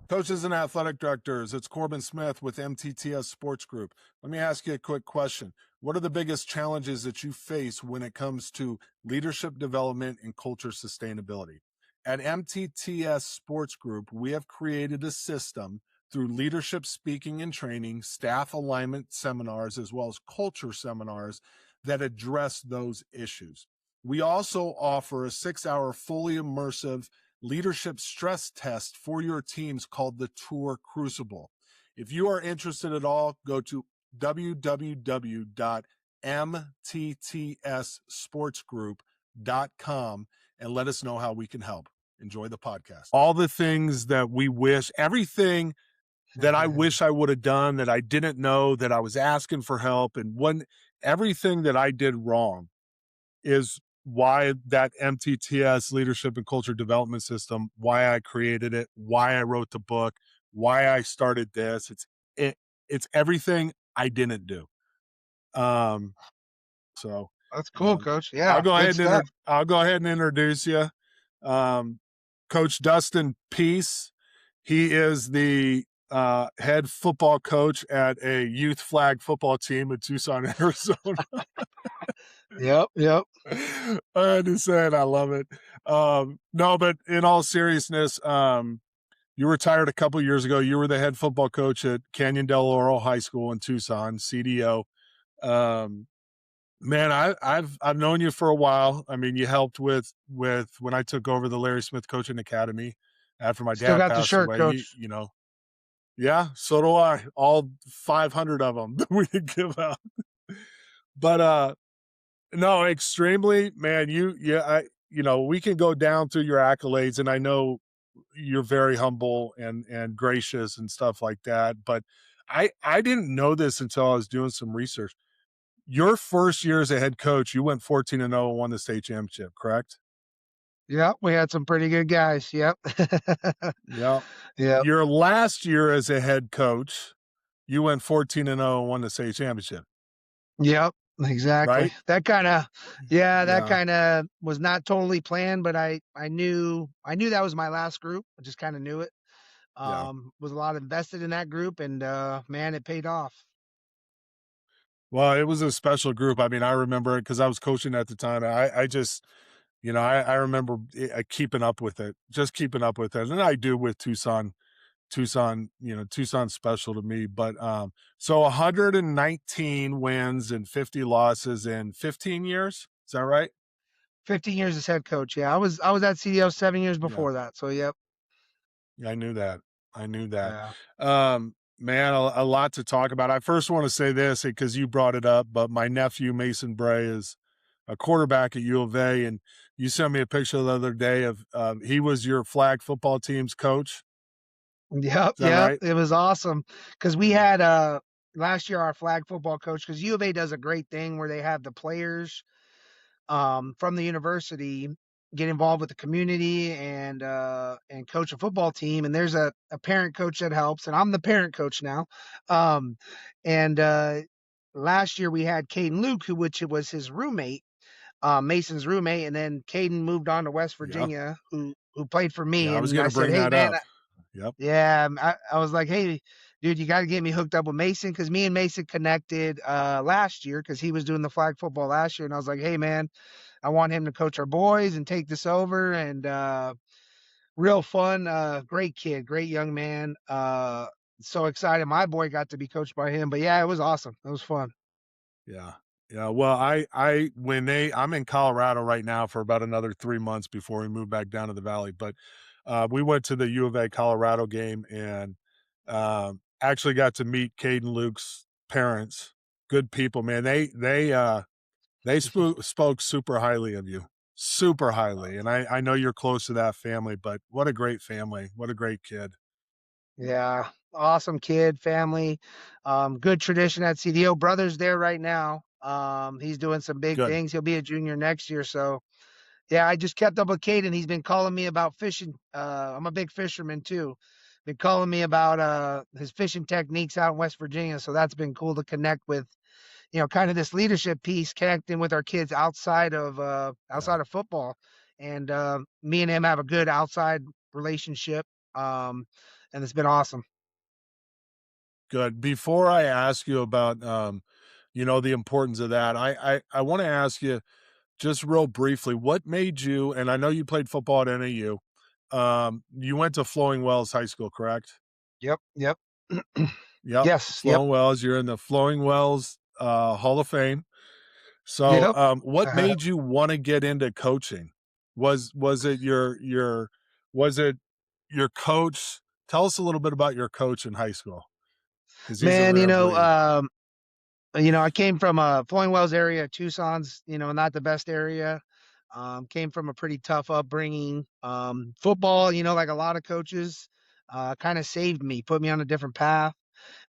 Coaches and athletic directors, it's Corbin Smith with MTTS Sports Group. Let me ask you a quick question. What are the biggest challenges that you face when it comes to leadership development and culture sustainability? At MTTS Sports Group, we have created a system through leadership speaking and training, staff alignment seminars, as well as culture seminars that address those issues. We also offer a 6-hour fully immersive leadership stress test for your teams called the Tour Crucible. If you are interested at all, go to www.mttsportsgroup.com and let us know how we can help. Enjoy the podcast. All the things that we wish, everything that I wish I would have done that I didn't know, that I was asking for help, and everything that I did wrong is why that MTTS leadership and culture development system, why I created it, why I wrote the book, why I started this. It's everything I didn't do. So That's cool, Coach. Yeah, I'll go ahead and introduce you. Coach Dustin Peace. He is the head football coach at a youth flag football team in Tucson, Arizona. Yep. I had to say it. I love it. No, but in all seriousness, you retired a couple years ago. You were the head football coach at Canyon Del Oro High School in Tucson, CDO. Man, I've known you for a while. I mean, you helped with when I took over the Larry Smith Coaching Academy after my Still dad got the passed shirt, away. Coach. You know, yeah, so do I. All 500 of them that we could give out. But no, extremely, man. We can go down through your accolades, and I know you're very humble and gracious and stuff like that. But I didn't know this until I was doing some research. Your first year as a head coach, you went 14-0 and won the state championship, correct? Yep, we had some pretty good guys. Yep. Yeah. Yep. Your last year as a head coach, you went 14-0 and won the state championship. Yep. Exactly. Right? That kind of was not totally planned, but I knew that was my last group. I just kind of knew it. Was a lot invested in that group, and man, it paid off. Well, it was a special group. I mean, I remember it because I was coaching at the time. I just, I remember keeping up with it, just keeping up with it. And I do with Tucson, Tucson's special to me. But so 119 wins and 50 losses in 15 years. Is that right? 15 years as head coach. Yeah, I was at CDO 7 years before that. So yep. Yeah, I knew that. Yeah. Man, a lot to talk about. I first want to say this because you brought it up, but my nephew Mason Bray is a quarterback at U of A, and you sent me a picture the other day of he was your flag football team's coach. Yep. Is that right? It was awesome because we had last year our flag football coach, because U of A does a great thing where they have the players from the university get involved with the community and coach a football team. And there's a parent coach that helps, and I'm the parent coach now. And last year we had Caden Luke, which was his roommate, Mason's roommate, and then Caden moved on to West Virginia, who played for me. Yeah, I was And going I to said, bring hey that man, up. Yep. Yeah, I was like, hey, dude, you got to get me hooked up with Mason, because me and Mason connected last year because he was doing the flag football last year. And I was like, hey, man, I want him to coach our boys and take this over. And real fun, great kid, great young man. So excited. My boy got to be coached by him. But yeah, it was awesome. It was fun. Yeah. Yeah. Well, I'm in Colorado right now for about another 3 months before we move back down to the Valley. But we went to the U of A Colorado game and actually got to meet Caden Luke's parents. Good people, man. They spoke super highly of you, super highly. And I know you're close to that family, but what a great family. What a great kid. Yeah, awesome kid, family, good tradition at CDO. Brother's there right now. He's doing some big Good. things. He'll be a junior next year. So yeah, I just kept up with Caden. He's been calling me about fishing. I'm a big fisherman too. Been calling me about his fishing techniques out in West Virginia. So that's been cool to connect with, kind of this leadership piece, connecting with our kids outside of football. And me and him have a good outside relationship. and it's been awesome. Good. Before I ask you about, the importance of that, I want to ask you just real briefly, what made you, and I know you played football at NAU, you went to Flowing Wells High School, correct? Yep, yep. Yep. Yes, yep, Flowing Wells, you're in the Flowing Wells Hall of Fame. So, yep. what made you want to get into coaching? Was it was it your coach? Tell us a little bit about your coach in high school because he's a Man, rare breed. I came from a Flowing Wells area. Tucson's, not the best area. Came from a pretty tough upbringing. Football, like a lot of coaches, kind of saved me, put me on a different path,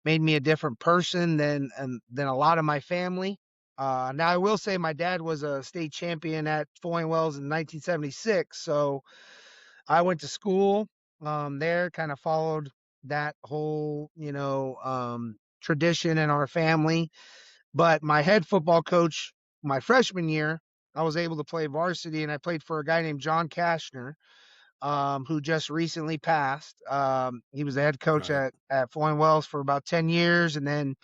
made me a different person than a lot of my family. Now I will say my dad was a state champion at Flowing Wells in 1976, so I went to school there, kind of followed that whole, tradition in our family. But my head football coach, my freshman year, I was able to play varsity, and I played for a guy named John Kashner, who just recently passed. He was the head coach Right. at Flowing Wells for about 10 years, and then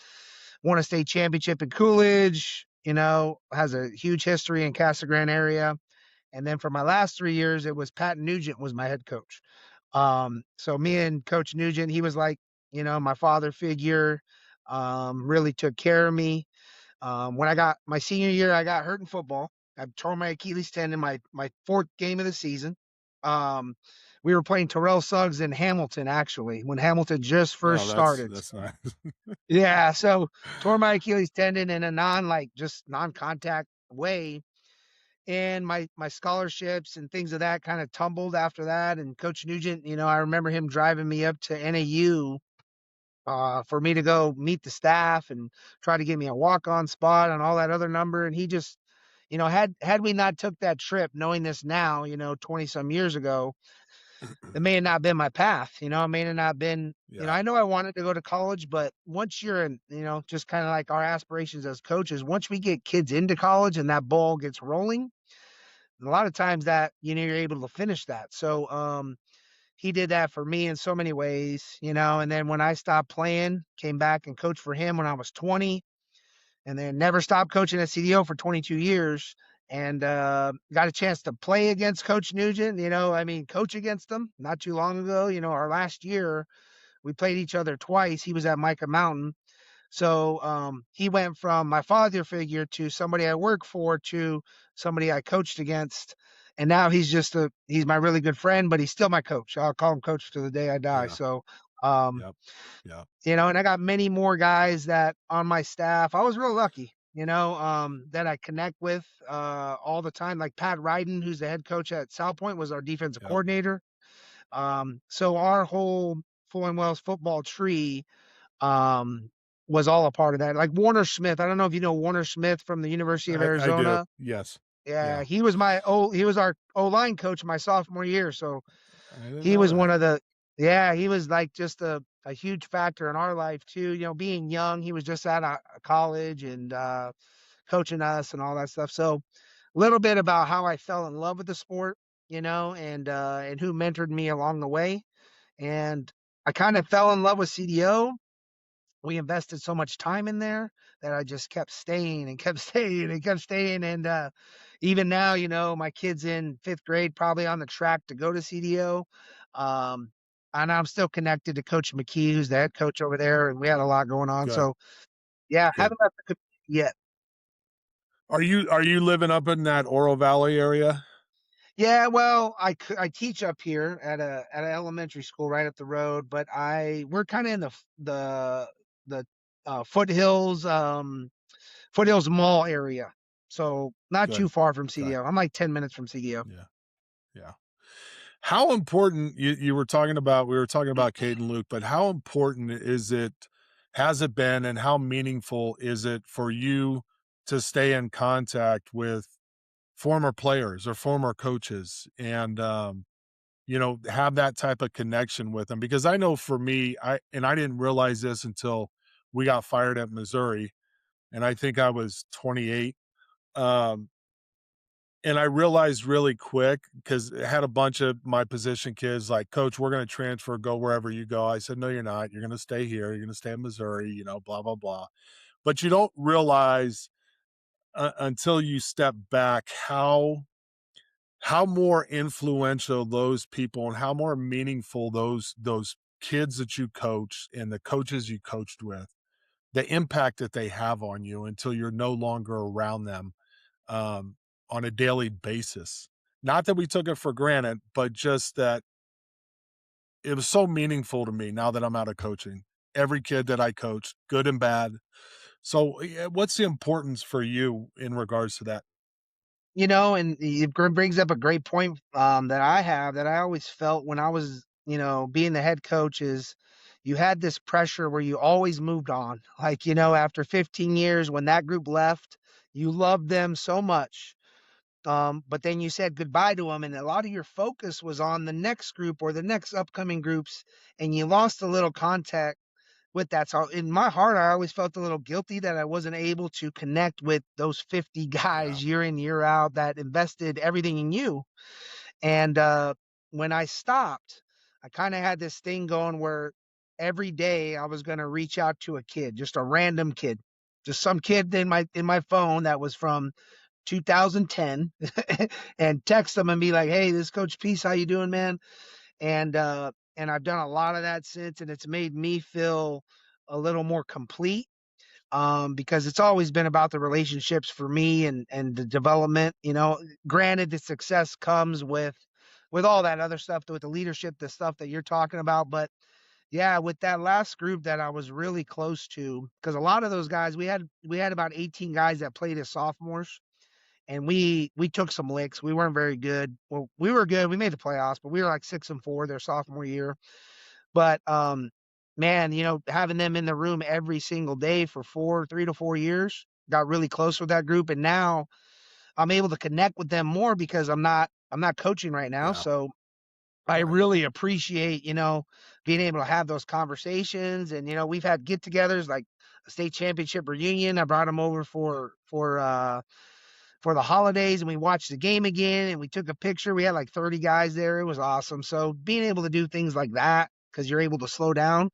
won a state championship in Coolidge. Has a huge history in Casa Grande area. And then for my last 3 years, it was Pat Nugent was my head coach. So me and Coach Nugent, he was like, my father figure. Really took care of me. When I got my senior year, I got hurt in football. I tore my Achilles tendon my fourth game of the season. Um, we were playing Terrell Suggs in Hamilton, actually, when Hamilton just Oh, first started. that's nice. Yeah, so tore my Achilles tendon in a just non-contact way, and my scholarships and things of that kind of tumbled after that. And Coach Nugent, I remember him driving me up to NAU for me to go meet the staff and try to get me a walk-on spot and all that other number. And he just, had we not took that trip, knowing this now, 20 some years ago, it may have not been my path. It may have not been. Yeah. I know I wanted to go to college, but once you're in, just kind of like our aspirations as coaches, once we get kids into college and that ball gets rolling, a lot of times that, you're able to finish that. So, he did that for me in so many ways, and then when I stopped playing, came back and coached for him when I was 20, and then never stopped coaching at CDO for 22 years, and got a chance to play against Coach Nugent, coach against him not too long ago. Our last year, we played each other twice. He was at Micah Mountain. So he went from my father figure to somebody I work for to somebody I coached against. And now he's my really good friend, but he's still my coach. I'll call him coach to the day I die. Yeah. So, um, Yep. Yep. and I got many more guys that on my staff. I was real lucky, that I connect with all the time. Like Pat Ryden, who's the head coach at South Point, was our defensive Yep. coordinator. So our whole Fulham Wells football tree um, was all a part of that. Like Warner Smith, I don't know if you know Warner Smith from the University of I do. Arizona. Yes. Yeah, Yeah. he was our O-line coach my sophomore year. So I didn't he know was one that. of the yeah, he was like just a huge factor in our life too. Being young, he was just out of college and coaching us and all that stuff. So a little bit about how I fell in love with the sport, and who mentored me along the way. And I kind of fell in love with CDO. We invested so much time in there that I just kept staying and kept staying and kept staying. And even now, my kid's in fifth grade, probably on the track to go to CDO. Um, and I'm still connected to Coach McKee, who's the head coach over there, and we had a lot going on. Good. So yeah, Good. haven't left the community yet. Are you living up in that Oro Valley area? Yeah, well, I teach up here at an elementary school right up the road, but we're kind of in the Foothills Mall area. So not too Good. far from Okay. CDO. I'm like 10 minutes from CDO. Yeah. Yeah. How important you were talking about, we were talking about Kate and Luke, but how important has it been, and how meaningful is it for you to stay in contact with former players or former coaches and, have that type of connection with them? Because I know for me, I didn't realize this until we got fired at Missouri, and I think I was 28. Um, And I realized really quick because I had a bunch of my position kids like, "Coach, we're gonna transfer, go wherever you go." I said, "No, you're not. You're gonna stay here. You're gonna stay in Missouri, blah, blah, blah." But you don't realize until you step back how more influential those people and how more meaningful those kids that you coach and the coaches you coached with, the impact that they have on you until you're no longer around them um, on a daily basis. Not that we took it for granted, but just that it was so meaningful to me now that I'm out of coaching. Every kid that I coached, good and bad. So, yeah, what's the importance for you in regards to that? And brings up a great point, that I have that I always felt when I was, being the head coach is you had this pressure where you always moved on. Like, after 15 years, when that group left, you loved them so much. But then you said goodbye to them, and a lot of your focus was on the next group or the next upcoming groups, and you lost a little contact with that. So in my heart, I always felt a little guilty that I wasn't able to connect with those 50 Yeah, guys year in, year out that invested everything in you. And when I stopped, I kind of had this thing going where every day I was going to reach out to a kid, just a random kid, just some kid in my phone that was from 2010 and text them and be like, "Hey, this Coach Peace, how you doing, man?" And I've done a lot of that since, and it's made me feel a little more complete, because it's always been about the relationships for me and the development. Granted, the success comes with all that other stuff, with the leadership, the stuff that you're talking about. But yeah, with that last group that I was really close to, because a lot of those guys, we had about 18 guys that played as sophomores, and we took some licks. We weren't very good. Well, we were good. We made the playoffs, but we were like 6-4 their sophomore year. But man, having them in the room every single day for 3 to 4 years, got really close with that group, and now I'm able to connect with them more because I'm not coaching right now. yeah, So I right. really appreciate, being able to have those conversations. And we've had get-togethers like a state championship reunion. I brought them over for the holidays, and we watched the game again, and we took a picture. We had like 30 guys there. It was awesome. So being able to do things like that, because you're able to slow down,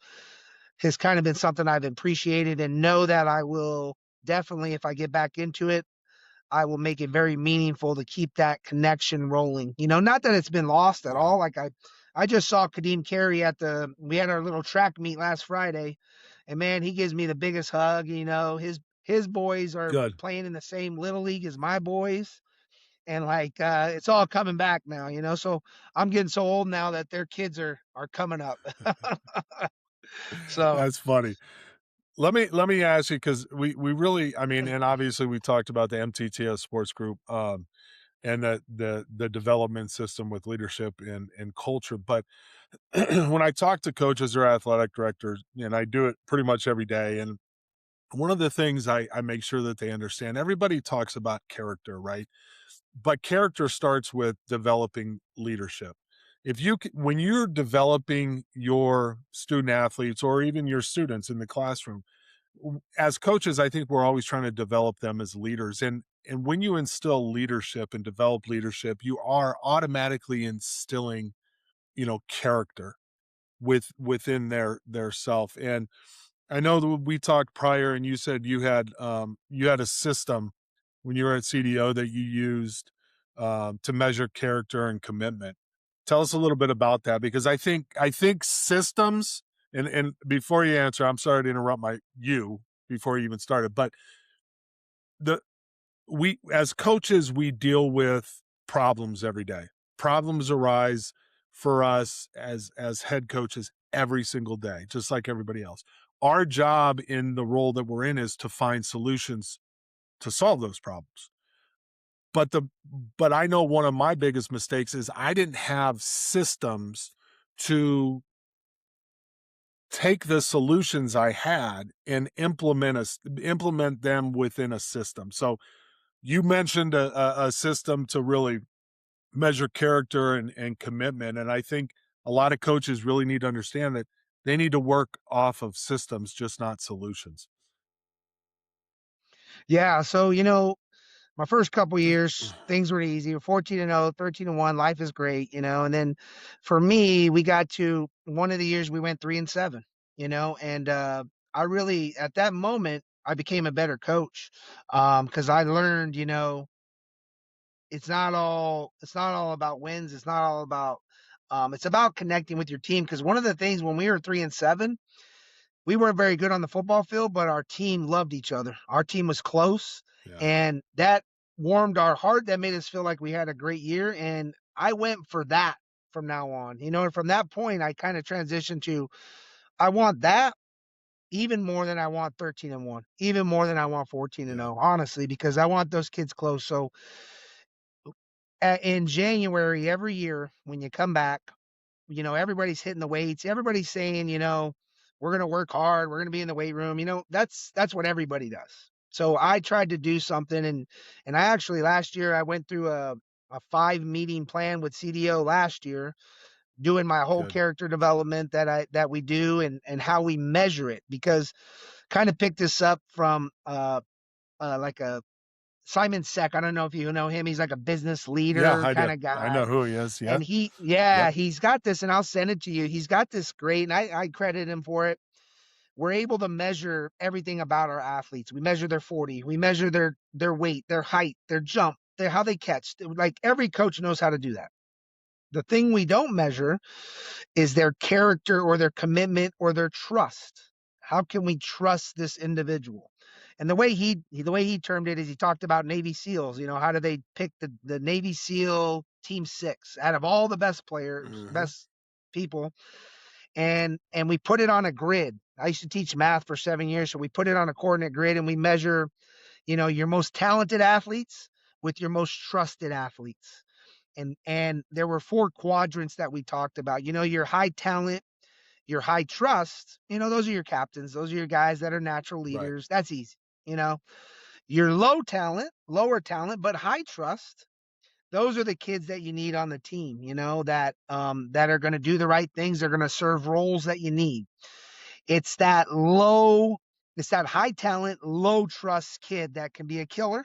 has kind of been something I've appreciated, and know that I will definitely, if I get back into it, I will make it very meaningful to keep that connection rolling. Not that it's been lost at Yeah, all. Like I just saw Kadeem Carey we had our little track meet last Friday, and man, he gives me the biggest hug. His boys are good. playing in the same little league as my boys, and like it's all coming back now. So I'm getting so old now that their kids are coming up. So That's funny. Let me ask you because we really, I mean, and obviously we talked about the MTTS sports group, and the development system with leadership and culture. But when I talk to coaches or athletic directors, and I do it pretty much every day, and one of the things I make sure that they understand, everybody talks about character, right? But character starts with developing leadership. If when you're developing your student athletes or even your students in the classroom, as coaches, I think we're always trying to develop them as leaders. And when you instill leadership and develop leadership, you are automatically instilling, character within their self. And I know that we talked prior, and you said you had a system when you were at CDO that you used to measure character and commitment. Tell us a little bit about that because I think systems and before you answer, I'm sorry to interrupt you before you even started, but the we as coaches we deal with problems every day. Problems arise for us as head coaches every single day, just like everybody else. Our job in the role that we're in is to find solutions to solve those problems. But the but I know one of my biggest mistakes is I didn't have systems to take the solutions I had and implement them within a system. So you mentioned a system to really measure character and commitment. And I think a lot of coaches really need to understand that they need to work off of systems, just not solutions. yeah, so My first couple years, things were easy. 14-0, 13-1, life is great, And then for me, we got to one of the years we went 3-7, and I really at that moment I became a better coach because I learned, it's not all about wins. It's not all about it's about connecting with your team. Because one of the things when we were 3-7, we weren't very good on the football field, but our team loved each other. Our team was close, Yeah. and that warmed our heart. That made us feel like we had a great year. And I went for that from now on, and from that point, I kind of transitioned to I want that even more than I want 13-1, even more than I want 14-0, honestly, because I want those kids close. So in January every year when you come back, everybody's hitting the weights. Everybody's saying, we're going to work hard. We're going to be in the weight room. That's what everybody does. So I tried to do something. And I actually, last year, I went through a 5 meeting plan with CDO last year, doing my whole Good. character development that we do and how we measure it, because kind of picked this up from, like a Simon Sek. I don't know if you know him. He's like a business Yeah, leader I kind do. of I know guy. who he is. Yeah. And Yep. he's got this, and I'll send it to you. He's got this great, and I credit him for it. We're able to measure everything about our athletes. We measure their 40. We measure their weight, their height, their jump, how they catch. Like every coach knows how to do that. The thing we don't measure is their character or their commitment or their trust. How can we trust this individual? And the way he termed it is he talked about Navy SEALs. How do they pick the Navy SEAL Team 6 out of all the best players, best people, and we put it on a grid. I used to teach math for 7 years, so we put it on a coordinate grid and we measure, your most talented athletes with your most trusted athletes. And there were 4 quadrants that we talked about. Your high talent, your high trust, those are your captains. Those are your guys that are natural Right. leaders. That's easy. Your low talent, lower talent, but high trust. Those are the kids that you need on the team, that are going to do the right things. They're going to serve roles that you need. It's that high talent, low trust kid that can be a killer.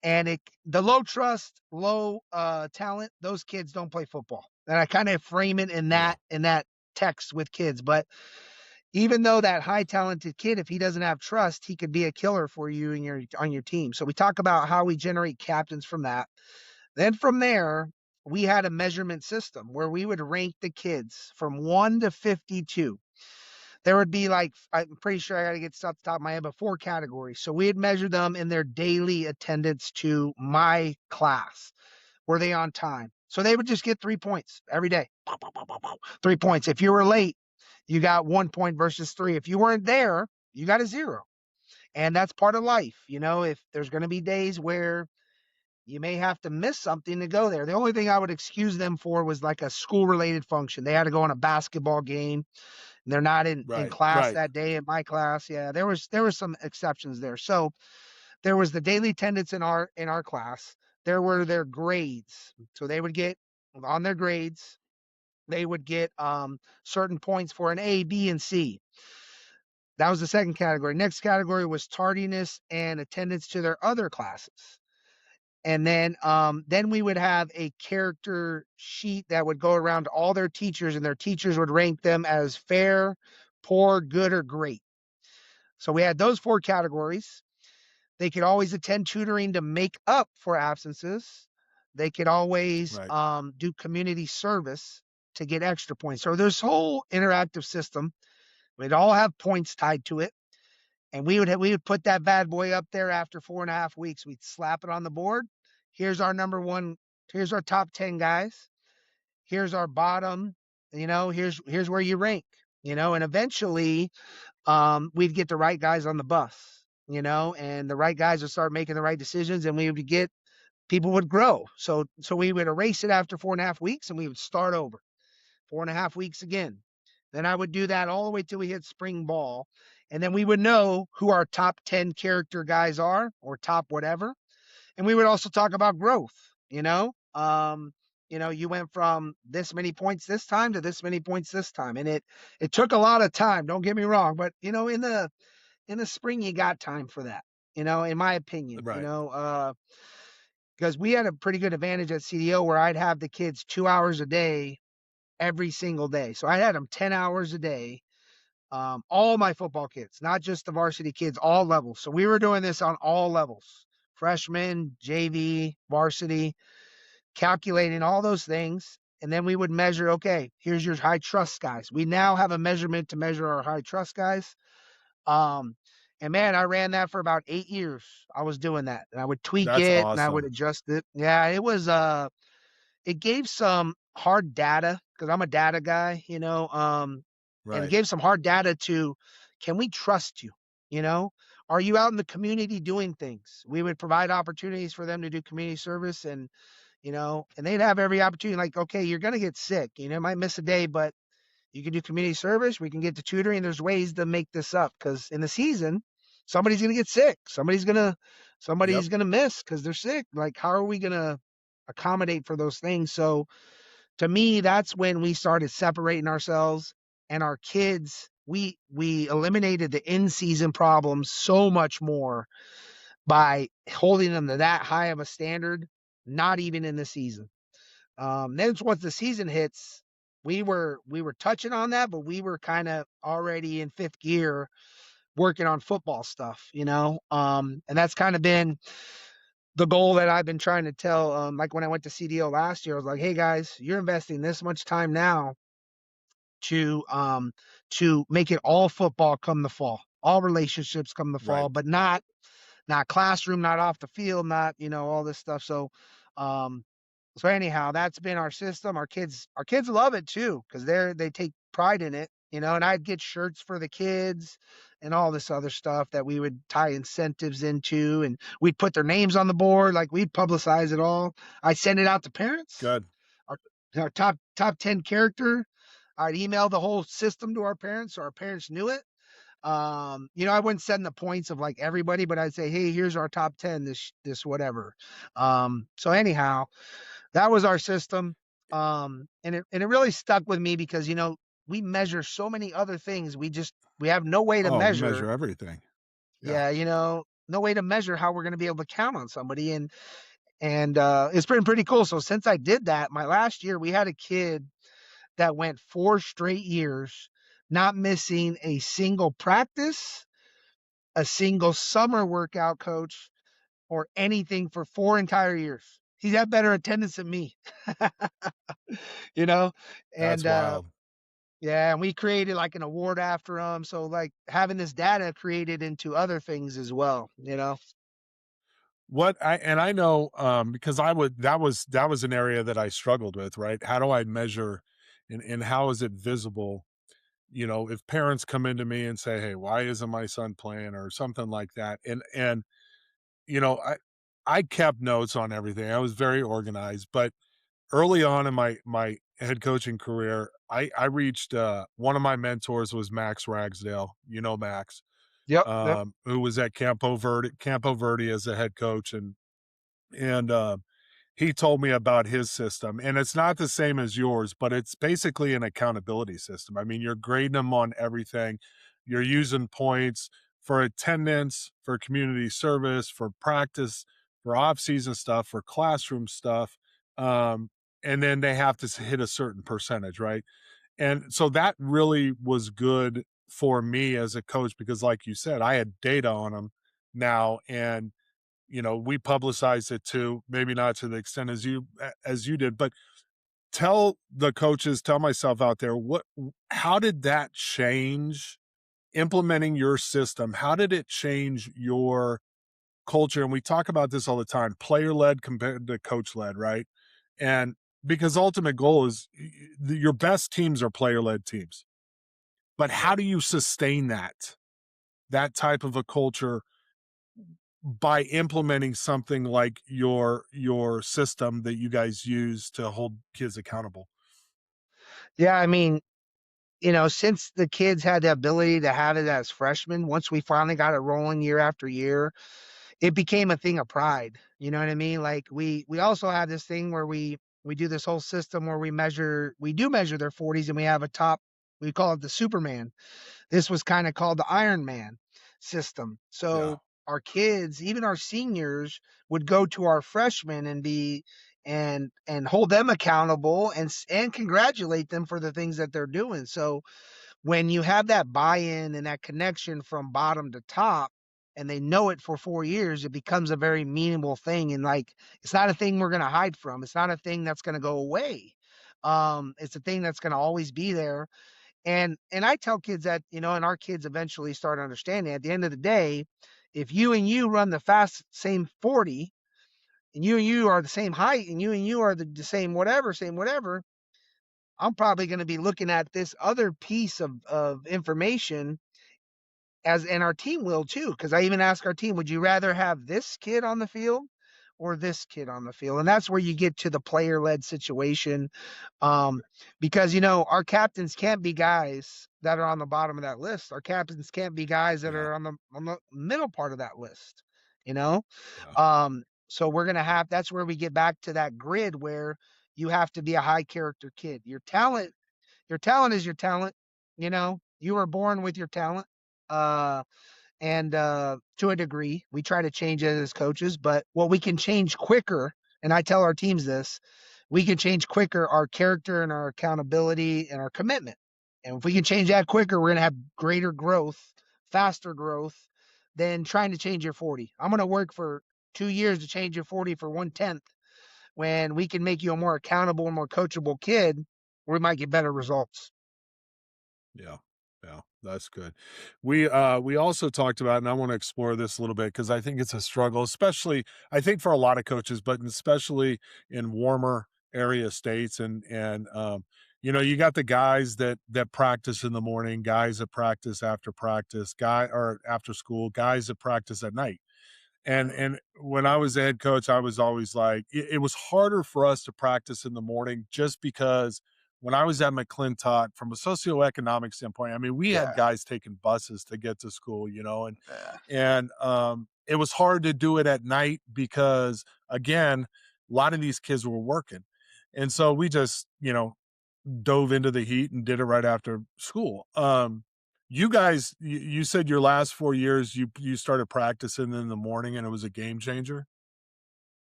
And the low trust, low talent, those kids don't play football. And I kind of frame it in Yeah. that text with kids. But even though that high talented kid, if he doesn't have trust, he could be a killer for you and on your team. So we talk about how we generate captains from that. Then from there, we had a measurement system where we would rank the kids from 1 to 52. There would be like, I'm pretty sure I got to get stuff off the top of my head, but 4 categories. So we'd measure them in their daily attendance to my class. Were they on time? So they would just get 3 points every day. 3 points. If you were late, you got 1 point versus 3. If you weren't there, you got a 0. And that's part of life. If there's going to be days where you may have to miss something to go there. The only thing I would excuse them for was like a school related function. They had to go on a basketball game. And they're not in Right. class Right. that day in my class. Yeah, there was some exceptions there. So there was the daily attendance in our class. There were their grades. So they would get on their grades, they would get certain points for an A, B, and C. That was the second category. Next category was tardiness and attendance to their other classes. And then we would have a character sheet that would go around to all their teachers, and their teachers would rank them as fair, poor, good, or great. So we had those 4 categories. They could always attend tutoring to make up for absences. They could always Right. do community service to get extra points. So this whole interactive system, we'd all have points tied to it. And we would put that bad boy up there after 4.5 weeks. We'd slap it on the board. Here's our number one. Here's our top 10 guys. Here's our bottom. Here's where you rank. And eventually, we'd get the right guys on the bus. And the right guys would start making the right decisions, and we would get people would grow. So we would erase it after 4.5 weeks, and we would start over 4.5 weeks again. Then I would do that all the way till we hit spring ball. And then we would know who our top 10 character guys are, or top whatever. And we would also talk about growth, you went from this many points this time to this many points this time. And it took a lot of time. Don't get me wrong, but in the spring, you got time for that. in my opinion, Right. because we had a pretty good advantage at CDO where I'd have the kids 2 hours a day every single day. So I had them 10 hours a day. All my football kids, not just the varsity kids, all levels. So we were doing this on all levels, freshman, JV, varsity, calculating all those things. And then we would measure, okay, here's your high trust guys. We now have a measurement to measure our high trust guys. Um, and man, I ran that for about 8 years. I was doing that, and I would tweak That's it and I would awesome. adjust it. Yeah, it gave some hard data because I'm a data guy, and it Right. gave some hard data to, can we trust you? You know, are you out in the community doing things? We would provide opportunities for them to do community service, and they'd have every opportunity. Like, okay, you're gonna get sick, might miss a day, but you can do community service. We can get to tutoring. There's ways to make this up because in the season, somebody's gonna get sick. Yep. Somebody's gonna miss because they're sick. Like, how are we gonna accommodate for those things? So to me, that's when we started separating ourselves and our kids. We eliminated the in season problems so much more by holding them to that high of a standard, not even in the season. Then once the season hits, we were touching on that, but we were kind of already in fifth gear working on football stuff, and that's kind of been the goal that I've been trying to tell. Like when I went to CDO last year, I was like, hey guys, you're investing this much time now to um to make it all football come the fall, all relationships come the Right. fall, but not classroom, not off the field, not all this stuff. Um, so anyhow, that's been our system. Our kids love it too because they take pride in it, And I'd get shirts for the kids and all this other stuff that we would tie incentives into, and we'd put their names on the board, like we'd publicize it all. I'd send it out to parents. Good. Our, our top 10 character. I'd email the whole system to our parents so our parents knew it. I wouldn't send the points of like everybody, but I'd say, hey, here's our top 10, this whatever. So anyhow, that was our system. And it really stuck with me because we measure so many other things. We have no way to Oh, we measure. measure everything. Yeah. Yeah, no way to measure how we're going to be able to count on somebody. And it's been pretty cool. So since I did that, my last year, we had a kid that went 4 straight years not missing a single practice, a single summer workout, coach, or anything for 4 entire years. He's had better attendance than me, you know? That's And wild. yeah, and we created like an award after him. So like having this data created into other things as well. I know, because I would that was an area that I struggled with, right? How do I measure and how is it visible? If parents come into me and say, "Hey, why isn't my son playing?" or something like that. And you know, I kept notes on everything. I was very organized, but early on in my head coaching career, I reached one of my mentors was Max Ragsdale, Max, Yep, yep. who was at Campo Verde as a head coach, and he told me about his system, and it's not the same as yours, but it's basically an accountability system. I mean, you're grading them on everything. You're using points for attendance, for community service, for practice, for off-season stuff, for classroom stuff. Um, and then they have to hit a certain percentage, right? And so that really was good for me as a coach because, like you said, I had data on them now, and we publicized it too, maybe not to the extent as you did, but tell the coaches, tell myself out there, how did that change implementing your system? How did it change your culture? And we talk about this all the time, player led compared to coach led, right? And because ultimate goal is your best teams are player led teams. But how do you sustain that type of a culture by implementing something like your system that you guys use to hold kids accountable? Yeah, I mean, since the kids had the ability to have it as freshmen, once we finally got it rolling year after year, it became a thing of pride. You know what I mean? Like we also have this thing where we do this whole system where we do measure their 40s, and we have a top, we call it the Superman. This was kind of called the Iron Man system. Yeah. So our kids, even our seniors, would go to our freshmen and be and hold them accountable and congratulate them for the things that they're doing. So when you have that buy-in and that connection from bottom to top and they know it for 4 years, it becomes a very meaningful thing. And like, it's not a thing we're going to hide from. It's not a thing that's going to go away. It's a thing that's going to always be there. And I tell kids that, and our kids eventually start understanding at the end of the day, if you and you run the fast same 40 and you are the same height and you are the same whatever, I'm probably going to be looking at this other piece of information as and our team will too, because I even ask our team, would you rather have this kid on the field or this kid on the field? And that's where you get to the player led situation. Because our captains can't be guys that are on the bottom of that list. Our captains can't be guys that Yeah. are on the middle part of that list, you know? Yeah. So we're gonna have that's where we get back to that grid where you have to be a high character kid. Your talent is your talent. You were born with your talent. Uh, and to a degree, we try to change it as coaches, but what we can change quicker, and I tell our teams this, we can change quicker our character and our accountability and our commitment. And if we can change that quicker, we're going to have greater growth, faster growth than trying to change your 40. I'm going to work for 2 years to change your 40 for 1/10 when we can make you a more accountable and more coachable kid, we might get better results. Yeah. Yeah, that's good. We also talked about, and I want to explore this a little bit because I think it's a struggle, especially I think for a lot of coaches, but especially in warmer area states. And you got the guys that practice in the morning, guys that practice after practice, guy or after school, guys that practice at night. And when I was the head coach, I was always like, it was harder for us to practice in the morning just because when I was at McClintock, from a socioeconomic standpoint, I mean, we had Yeah. guys taking buses to get to school, and Yeah. it was hard to do it at night because again, a lot of these kids were working. And so we just, dove into the heat and did it right after school. You guys, you said your last 4 years, you started practicing in the morning, and it was a game changer.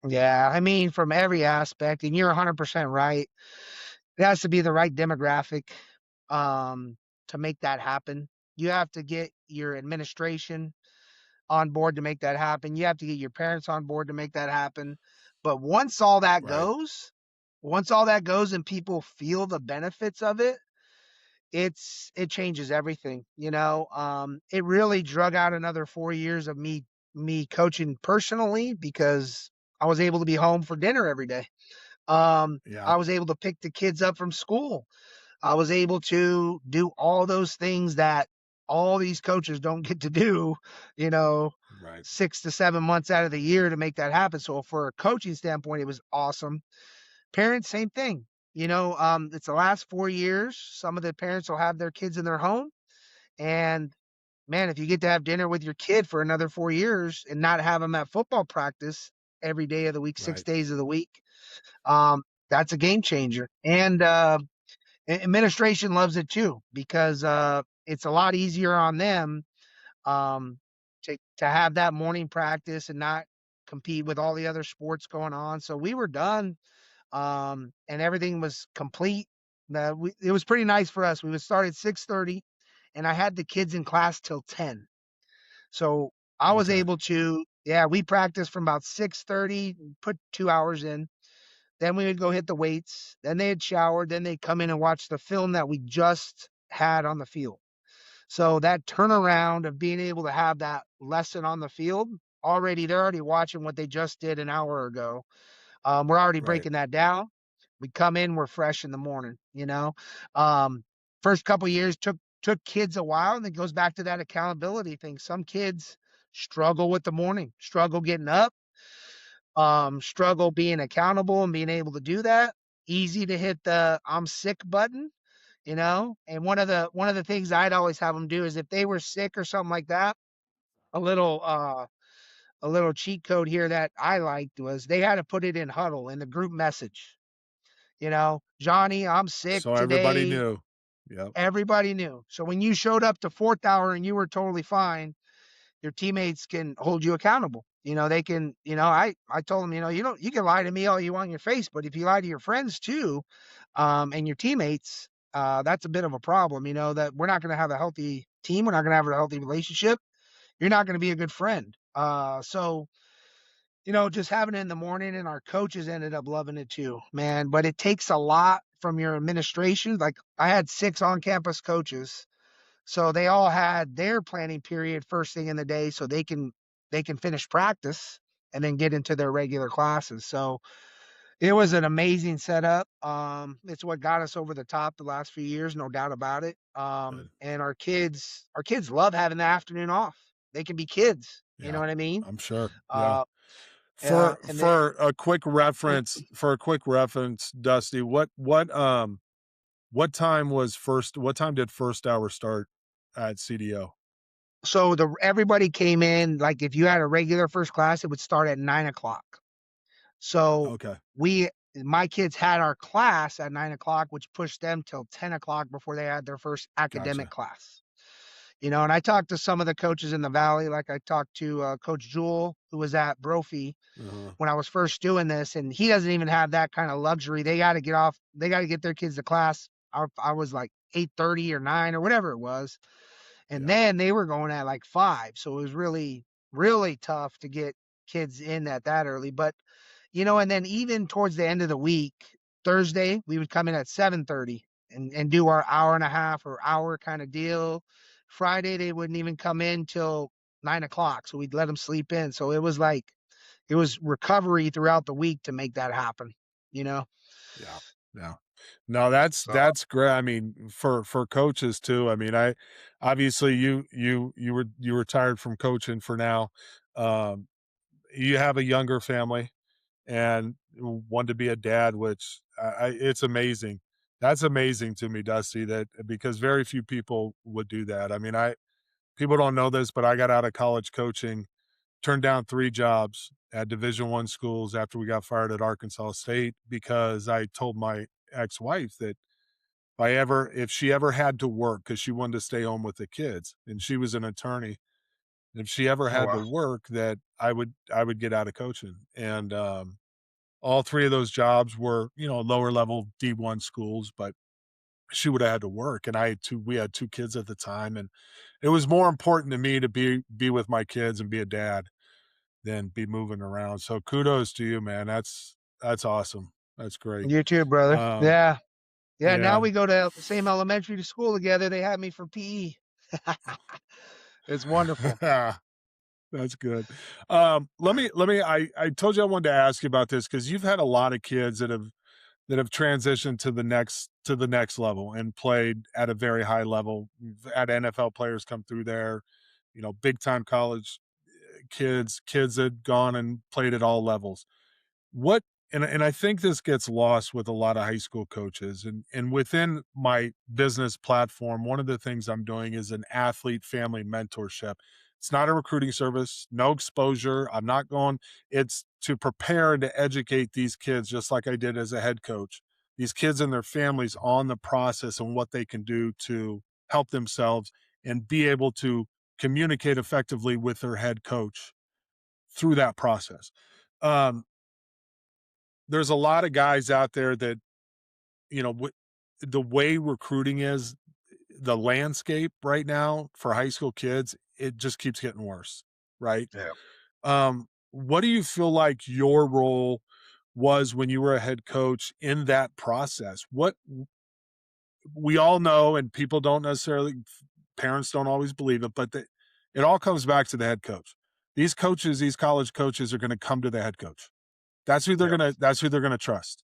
Yeah. I mean, from every aspect, and you're 100% right. It has to be the right demographic um, to make that happen. You have to get your administration on board to make that happen. You have to get your parents on board to make that happen. But Right. once all that goes and people feel the benefits of it, it changes everything. It really drug out another 4 years of me coaching personally because I was able to be home for dinner every day. Yeah. I was able to pick the kids up from school. I was able to do all those things that all these coaches don't get to do, you know, Right. 6 to 7 months out of the year to make that happen. So for a coaching standpoint, it was awesome. Parents, same thing. It's the last 4 years. Some of the parents will have their kids in their home. And man, if you get to have dinner with your kid for another 4 years and not have them at football practice every day of the week, six Right. days of the week, that's a game changer. And administration loves it too because it's a lot easier on them um, to have that morning practice and not compete with all the other sports going on. So we were done, and everything was complete. It was pretty nice for us. We would start at 6:30, and I had the kids in class till 10. So I was Okay. able to, yeah, we practiced from about 6:30, put 2 hours in. Then we would go hit the weights. Then they'd shower. Then they'd come in and watch the film that we just had on the field. So that turnaround of being able to have that lesson on the field they're already watching what they just did an hour ago. We're already Right. breaking that down. We come in, we're fresh in the morning. Um, First couple years took kids a while, and it goes back to that accountability thing. Some kids struggle with the morning, struggle getting up, struggle being accountable and being able to do that. Easy to hit the I'm sick button. And one of the things I'd always have them do is if they were sick or something like that, a little uh a little cheat code here that I liked was they had to put it in huddle in the group message. Johnny, I'm sick So everybody today. knew. Yep. Everybody knew. So when you showed up to fourth hour and you were totally fine, your teammates can hold you accountable. They can, I told them, you can lie to me all you want in your face, but if you lie to your friends too, and your teammates, that's a bit of a problem, that we're not going to have a healthy team. We're not going to have a healthy relationship. You're not going to be a good friend. So, just having it in the morning, and our coaches ended up loving it too, man. But it takes a lot from your administration. Like I had 6 on-campus coaches, so they all had their planning period first thing in the day, so they can finish practice and then get into their regular classes. So it was an amazing setup. It's what got us over the top the last few years, no doubt about it. Good. And our kids love having the afternoon off. They can be kids. You know Yeah, what I mean? I'm sure. Yeah. Uh, For and they for a quick reference, Dusty, what time did first hour start at CDO? so the everybody came in, like if you had a regular first class, it would start at 9 o'clock. So Okay. we my kids had our class at 9 o'clock, which pushed them till 10 o'clock before they had their first academic Gotcha. class. And I talked to some of the coaches in the valley, like I talked to Coach Jewel, who was at Brophy Uh-huh. when I was first doing this, and he doesn't even have that kind of luxury. They got to get off. They got to get their kids to class. I was like 8:30 or 9 or whatever it was, and Yeah. then they were going at like 5. So it was really, really tough to get kids in at that early. But and then even towards the end of the week, Thursday, we would come in at 7:30 and do our hour and a half or hour kind of deal. Friday, they wouldn't even come in till 9 o'clock. So we'd let them sleep in. So it was recovery throughout the week to make that happen, you know? Yeah. Yeah. No, that's So that's great. I mean, for coaches too. I mean, I obviously you retired from coaching for now. Um, you have a younger family and want to be a dad, which it's amazing. That's amazing to me, Dusty. That because very few people would do that. I mean, I people don't know this, but I got out of college coaching, turned down 3 jobs at Division I schools after we got fired at Arkansas State because I told my ex-wife that if she ever had to work because she wanted to stay home with the kids and she was an attorney, if she ever oh had to well. work, that I would get out of coaching. And all 3 of those jobs were, lower level D1 schools, but she would have had to work, and we had 2 kids at the time, and it was more important to me to be with my kids and be a dad than be moving around. So kudos to you, man. That's awesome. That's great. You too, brother. Um, Yeah. Yeah. Now yeah. we go to the same elementary to school together. They had me for PE. It's wonderful. That's good. I told you I wanted to ask you about this because you've had a lot of kids that have transitioned to the next level and played at a very high level. You've had NFL players come through there, big time college kids that gone and played at all levels. What and I think this gets lost with a lot of high school coaches and within my business platform, one of the things I'm doing is an athlete family mentorship. It's not a recruiting service, no exposure. I'm not going, it's to prepare and to educate these kids just like I did as a head coach. These kids and their families on the process and what they can do to help themselves and be able to communicate effectively with their head coach through that process. Um, there's a lot of guys out there that, the way recruiting is, the landscape right now for high school kids, it just keeps getting worse, right? Yeah. What do you feel like your role was when you were a head coach in that process? What we all know, and people don't necessarily, parents don't always believe it, but it all comes back to the head coach. These coaches, these college coaches are going to come to the head coach. Yeah. That's who they're gonna trust.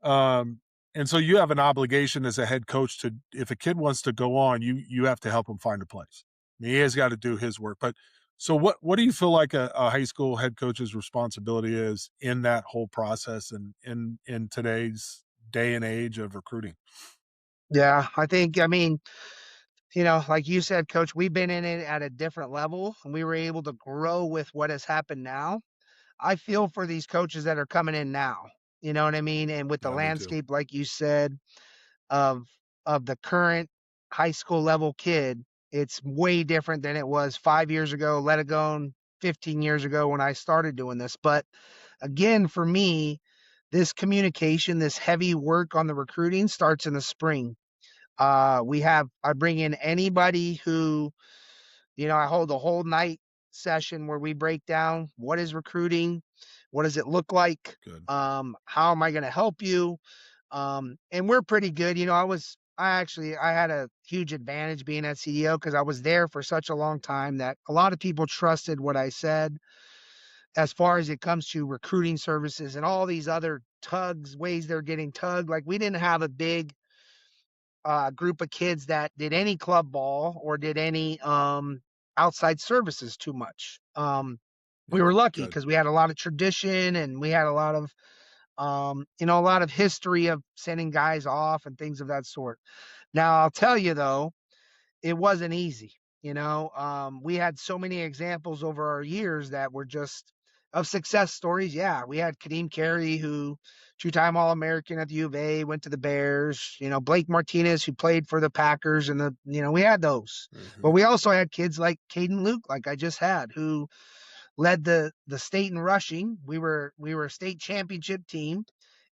Um, and so you have an obligation as a head coach to, if a kid wants to go on, you have to help him find a place. I mean, he has got to do his work. But so what do you feel like a high school head coach's responsibility is in that whole process and in today's day and age of recruiting? Yeah. I mean, like you said, coach, we've been in it at a different level and we were able to grow with what has happened now. I feel for these coaches that are coming in now. You know what I mean? And with the Yeah, me too. landscape, like you said, of of the current high school level kid. It's way different than it was 5 years ago, let alone 15 years ago when I started doing this. But again, for me, this communication, this heavy work on the recruiting starts in the spring. I bring in anybody who, I hold a whole night session where we break down what is recruiting, what does it look like, Good. how am I going to help you, and we're pretty good. I had a huge advantage being at CDO because I was there for such a long time that a lot of people trusted what I said as far as it comes to recruiting services and all these other ways they're getting tugged. Like we didn't have a big group of kids that did any club ball or did any outside services too much. We Yep. were lucky Good. because we had a lot of tradition and we had a lot of a lot of history of sending guys off and things of that sort. Now, I'll tell you though, it wasn't easy. We had so many examples over our years that were just of success stories. Yeah, we had Kadeem Carey, who two-time All-American at the U of A, went to the Bears. Blake Martinez, who played for the Packers, and we had those. But Hmm. we also had kids like Caden Luke, like I just had, who led the state in rushing. We were a state championship team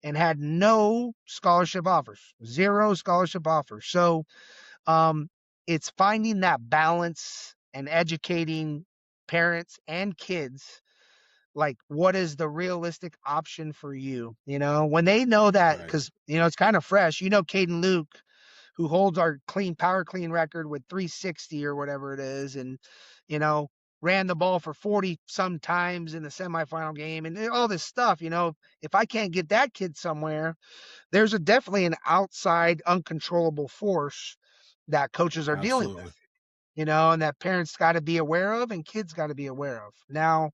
and had no scholarship offers, zero scholarship offers. So um, it's finding that balance and educating parents and kids, like what is the realistic option for you, when they know that, Right. because it's kind of fresh. Caden Luke, who holds our power clean record with 360 or whatever it is, and you know ran the ball for 40 some times in the semifinal game and all this stuff. If I can't get that kid somewhere, there's definitely an outside uncontrollable force that coaches are dealing with, Absolutely. and that parents got to be aware of and kids got to be aware of. Now,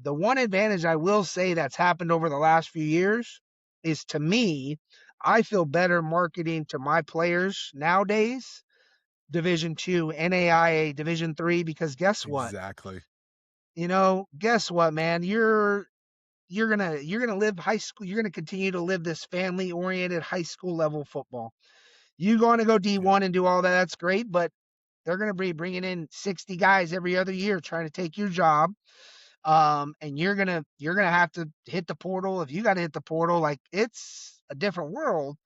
the one advantage I will say that's happened over the last few years is, to me, I feel better marketing to my players nowadays, Division Two, NAIA, Division Three, because guess what? Exactly. Guess what, man? You're gonna live high school. You're gonna continue to live this family oriented high school level football. You going to go Yep. D1 and do all that? That's great, but they're going to be bringing in 60 guys every other year trying to take your job. And you're gonna have to hit the portal. If you got to hit the portal, like it's a different world.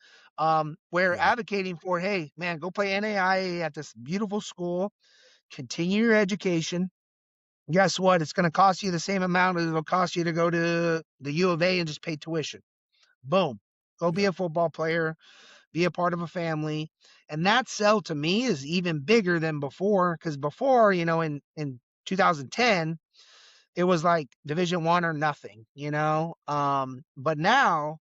Where Yeah. advocating for, hey man, go play NAIA at this beautiful school, continue your education. Guess what? It's going to cost you the same amount as it'll cost you to go to the U of A and just pay tuition. Boom. Go be Yep. a football player, be a part of a family. And that sell to me is even bigger than before. Because before, in 2010, it was like Division 1 or nothing, but now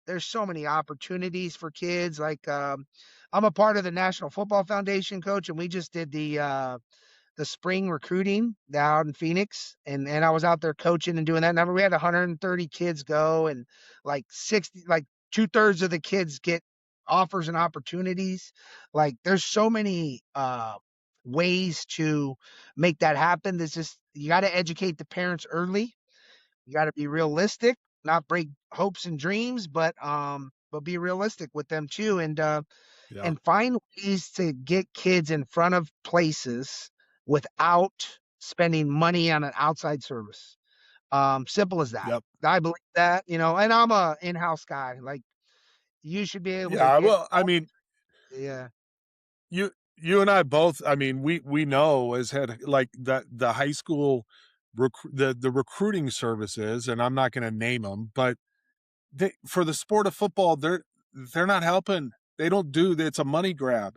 there's so many opportunities for kids. Like, I'm a part of the National Football Foundation, coach, and we just did the spring recruiting out in Phoenix, and I was out there coaching and doing that. Number, we had 130 kids go, and like 60, like two-thirds of the kids get offers and opportunities. Like, there's so many ways to make that happen. There's just, you got to educate the parents early. You got to be realistic, not break hopes and dreams, but be realistic with them too, Yep. and find ways to get kids in front of places without spending money on an outside service. Simple as that. Yep. I believe that, and I'm a in-house guy. Like, you should be able to Yeah. get, Well, I mean, yeah, you and I both, I mean, we know as head, like the high school the recruiting services, and I'm not going to name them, but for the sport of football, they're not helping. They don't do, it's a money grab,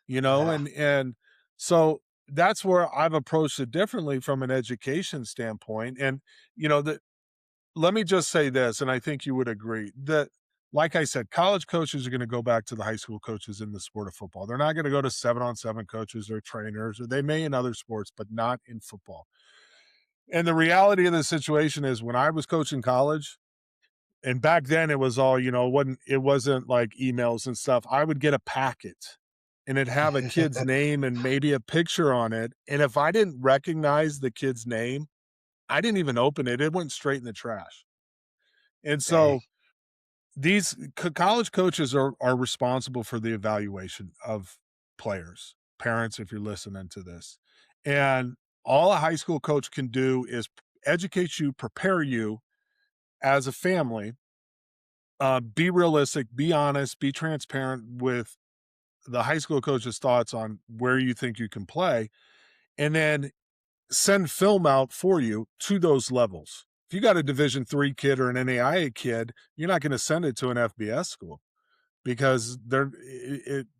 yeah, and so that's where I've approached it differently from an education standpoint. And the let me just say this, and I think you would agree that, like I said, college coaches are going to go back to the high school coaches in the sport of football. They're not going to go to 7-on-7 coaches or trainers, or they may in other sports, but not in football. And the reality of the situation is, when I was coaching college, and back then it was all, it wasn't like emails and stuff. I would get a packet and it'd have a kid's name and maybe a picture on it. And if I didn't recognize the kid's name, I didn't even open it. It went straight in the trash. And dang, so these college coaches are responsible for the evaluation of players. parents, if you're listening to this. And all a high school coach can do is educate you, prepare you as a family, be realistic, be honest, be transparent with the high school coach's thoughts on where you think you can play, and then send film out for you to those levels. If you got a Division III kid or an NAIA kid, you're not going to send it to an FBS school because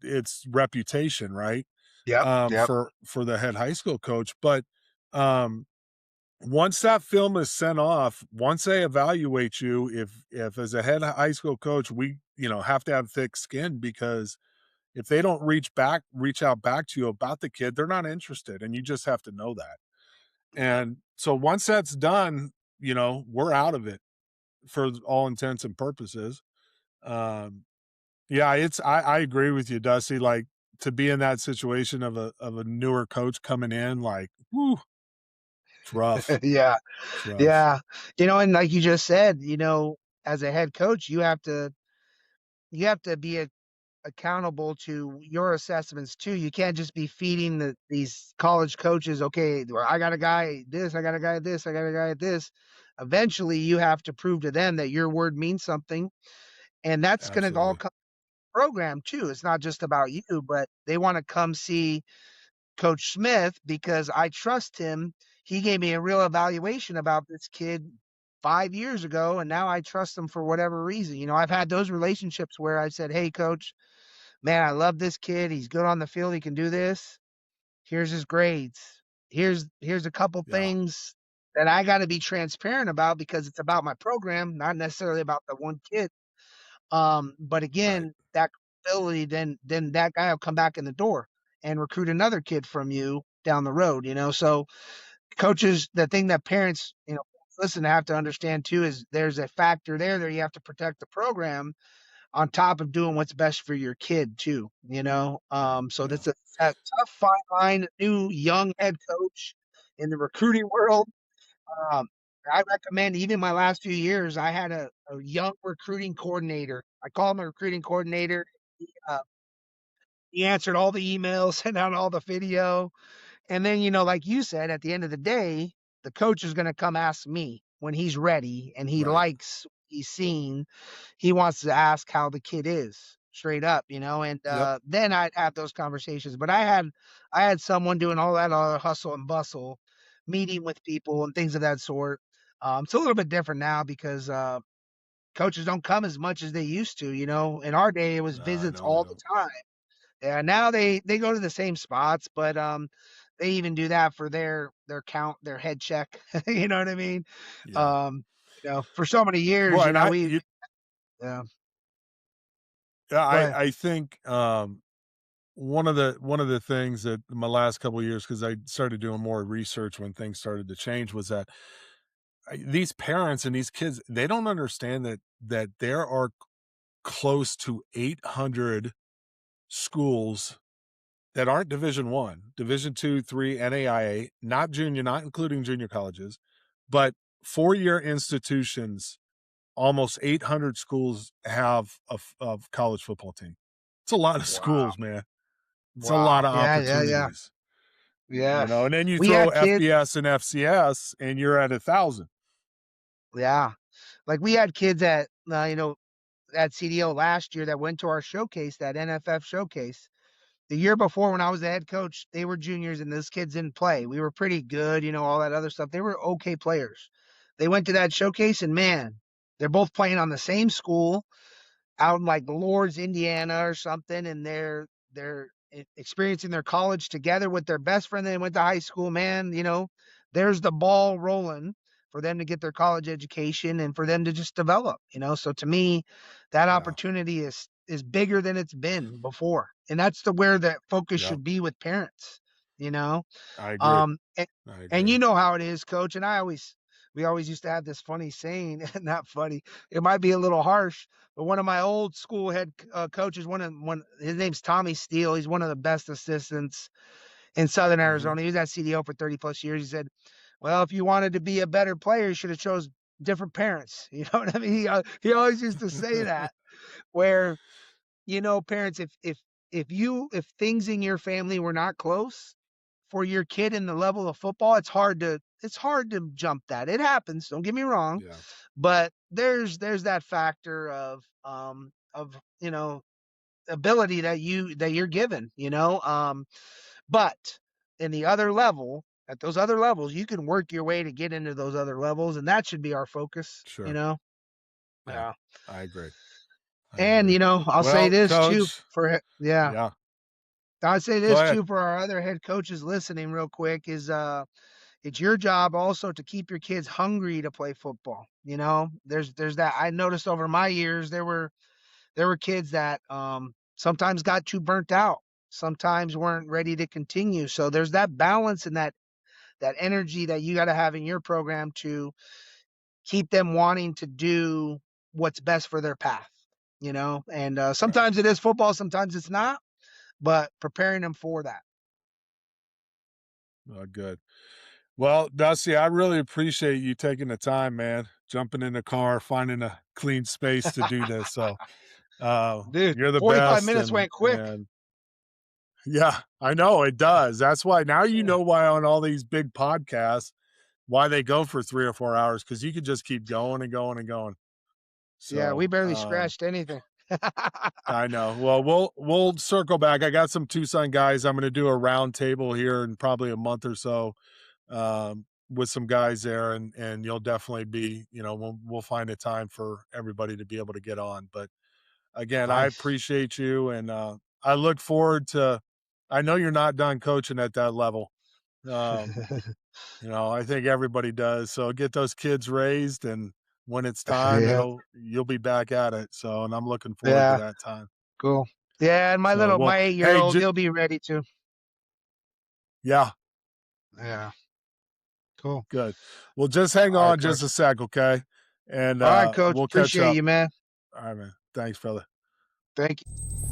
it's reputation, right? Yep. Yep. For the head high school coach. But um, once that film is sent off, once they evaluate you, if as a head high school coach, we have to have thick skin because if they don't reach out back to you about the kid, they're not interested, and you just have to know that. And so once that's done, we're out of it for all intents and purposes. Um, yeah, I agree with you, Dusty. Like to be in that situation of a newer coach coming in, like, whoo, it's rough. Yeah. It's rough. Yeah. And like you just said, as a head coach, you have to be accountable to your assessments too. You can't just be feeding these college coaches, okay, well, I got a guy this, I got a guy this, I got a guy this. Eventually, you have to prove to them that your word means something, and that's going to all Absolutely. come program too. It's not just about you, but they want to come see Coach Smith because I trust him. He gave me a real evaluation about this kid 5 years ago, and now I trust him for whatever reason. I've had those relationships where I said, "Hey, coach, man, I love this kid. He's good on the field. He can do this. Here's his grades. Here's a couple Yeah. things that I got to be transparent about because it's about my program, not necessarily about the one kid." But Right. again, that ability, then that guy will come back in the door and recruit another kid from you down the road. So coaches, the thing that parents, listen, have to understand too is there's a factor there that you have to protect the program on top of doing what's best for your kid too. So Yeah. that's a tough fine line, new young head coach in the recruiting world. Um, I recommend even my last few years, I had a young recruiting coordinator. I call him a recruiting coordinator. He answered all the emails, sent out all the video. And then, like you said, at the end of the day, the coach is going to come ask me when he's ready and he Right. likes what he's seen. He wants to ask how the kid is straight up. And Yep. then I'd have those conversations. But I had someone doing all that other hustle and bustle, meeting with people and things of that sort. It's a little bit different now because coaches don't come as much as they used to. In our day, it was visits No, they all the don't. time. Yeah, now they go to the same spots, but they even do that for their count, their head check. You know what I mean? Yeah. Um, for so many years, Well, and we yeah. yeah, Go I ahead. I think one of the things that my last couple of years, because I started doing more research when things started to change, was that these parents and these kids, they don't understand that there are close to 800 schools that aren't Division I, Division II, three, NAIA, not junior, not including junior colleges, but four-year institutions. Almost 800 schools have a college football team. It's a lot of Wow. schools, man. It's a Wow. lot of Yeah, yeah, yeah. opportunities, Yes. and then you We throw had kids. FBS and FCS and you're at 1,000. Yeah. Like we had kids at CDO last year that went to our showcase, that NFF showcase. The year before when I was the head coach, they were juniors and those kids didn't play. We were pretty good, all that other stuff. They were okay players. They went to that showcase and man, they're both playing on the same school out in like Lords, Indiana or something, and they're experiencing their college together with their best friend they went to high school, man. There's the ball rolling for them to get their college education and for them to just develop. So to me, that Yeah. opportunity is bigger than it's been before. And that's the where the focus Yep. should be with parents, you know. I agree. Um, and, I and agree. you know how it is, coach. And we always used to have this funny saying, not funny. It might be a little harsh, but one of my old school head coaches, one his name's Tommy Steele. He's one of the best assistants in Southern Mhm. Arizona. He was at CDO for 30 plus years. He said, "Well, if you wanted to be a better player, you should have chose different parents." You know what I mean? He always used to say that. Where parents, if if things in your family were not close for your kid in the level of football, it's hard to jump that. It happens, don't get me wrong, Yeah. but there's that factor of ability that you're given, but in the other level, at those other levels, you can work your way to get into those other levels, and that should be our focus, Sure. Yeah. Yeah. I agree. I And agree. I'll say Well, this too coach. for yeah, Yeah. I'd say Go this ahead. too for our other head coaches listening real quick is it's your job also to keep your kids hungry to play football. There's that. I noticed over my years there were kids that sometimes got too burnt out, sometimes weren't ready to continue. So there's that balance and that energy that you got to have in your program to keep them wanting to do what's best for their path. And Right. sometimes it is football, sometimes it's not, but preparing them for that. Good. Well, Dusty, I really appreciate you taking the time, man, jumping in the car, finding a clean space to do this. So Dude, you're the 45 best. minutes went quick. And yeah, I know it does. That's why now you know why on all these big podcasts, why they go for 3 or 4 hours, because you could just keep going and going and going. Yeah, we So barely scratched anything. I know. Well, we'll circle back. I got some Tucson guys. I'm going to do a round table here in probably a month or so, with some guys there, and you'll definitely be, we'll find a time for everybody to be able to get on. But again, I Nice. appreciate you, and I look forward to. I know you're not done coaching at that level. Um, I think everybody does. So get those kids raised, and when it's time, Yeah. you'll be back at it. So, and I'm looking forward to Yeah. that time. Cool. Yeah, and So, well, my hey, 8-year-old, he'll be ready to. yeah, Yeah. Cool. good. Well, just hang All right, on just coach. a sec, okay? And All right, coach. we'll catch Appreciate up. you, man. All right, man. Thanks, fella. Thank you.